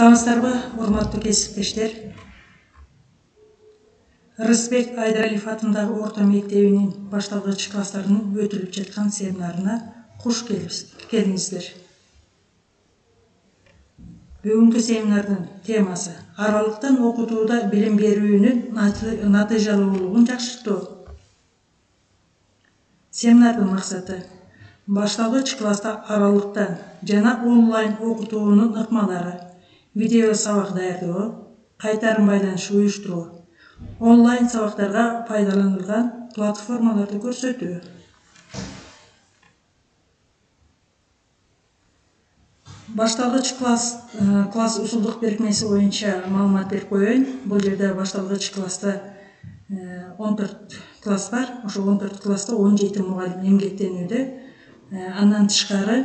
Саламатсыздарбы, урматтуу кесиптештер. Рысбек Айдаралиев атындагы орто мектебинин башталгыч класстарынын өтүлүп жаткан семинарына куш келиңиздер. Бүгүнкү семинардын темасы аралыктан окутууда билим берүүнүн натыйжалуулугун жакшыртуу. Семинардын максаты башталгыч класста аралыктан жана онлайн окутуунун ыкмалары, видео сабак даярдоо, кайтарым байланыш уюштуруу, онлайн сабактарга пайдаланылган платформаларды көрсөтүү. Башталгыч класс усулдук беркмеси боюнча маалымат берип коеюн. Бул жерде башталгыч класста 14 класс бар. Ошо 14 класста 17 мугалим эмгектенүүдө. Андан тышкары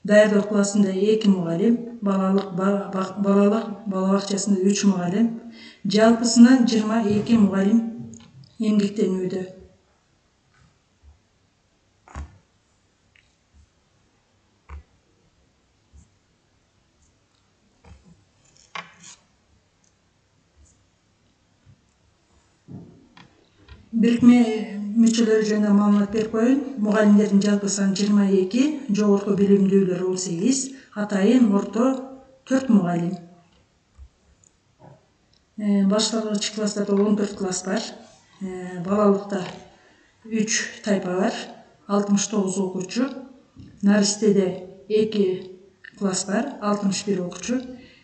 даярдоо классында 2 мугалим, балалык бала бакчасында 3 мугалим, жалпысынан 22 мугалим эмгектенүүдө. Бирикме мүчөлөрү жөнүндө маалымат берип коеюн. Мугалимдердин жалпы саны 22, жогорку билимдүүлөр 18, атайын орто 4 мугалим. Башталгыч класстарда 14 класс бар. Балалыкта 3 тайпа бар, 69 окуучу. Наристеде 2 класс бар, 61 окуучу.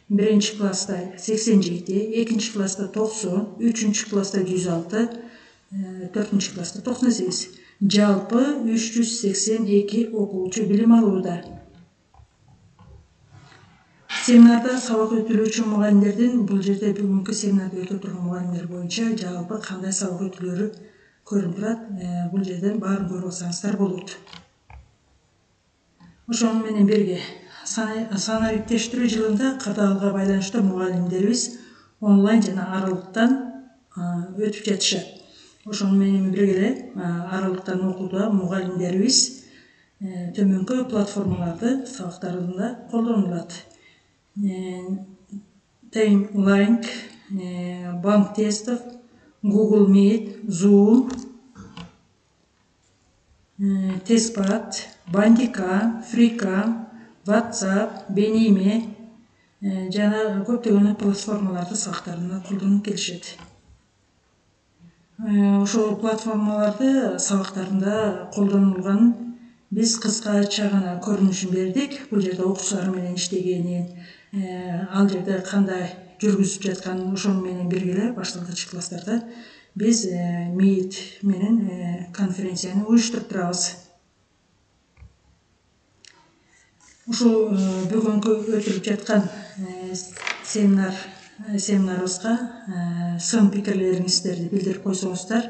Биринчи класста 87, экинчи класста 90, үчүнчү класста 106, 4-нчы класста 98. Жалпы 382 окуучу билим алууда. Семинарда сабак өтүлүүчү мугалимдердин бул жерде бүгүнкү семинарды өтүп турган мугалимдер боюнча жалпы кандай сабак өтүүлөрү көрүнүп турат. Бул жерден баарын көрүп алсаңыздар болот. Ошону менен бирге санариптештирүү жылында кырдаалга байланыштуу мугалимдерибиз онлайн жана аралыктан өтүп жатышат. Ошону менен бирге эле аралыктан окууда мугалимдерибиз төмөнкү платформаларды сабактарында колдонулат. Timelink, Bank Testов, Google Meet, Zoom, Testpad, Bandicam, Freecam, WhatsApp, Benime жана көптөгөн платформаларды сабактарында колдонуп келишет. Ошол платформаларды сабактарында колдонулганын биз кыскача гана көрүнүшүн бердик. Бул жерде окуучулар менен иштегенин, ал жерде кандай жүргүзүп жатканын ошону менен бирге эле башталгыч класстарда биз Meet менен конференцияны уюштуруп турабыз. Ушул бүгүнкү өтүлүп жаткан семинарыбызга сын пикирлериңиздерди билдирип койсоңуздар,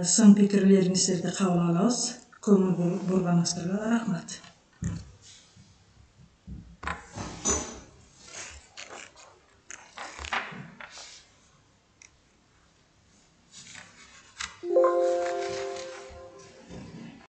сын пикирлериңиздерди кабыл алабыз. Көңүл бурганыңыздарга рахмат.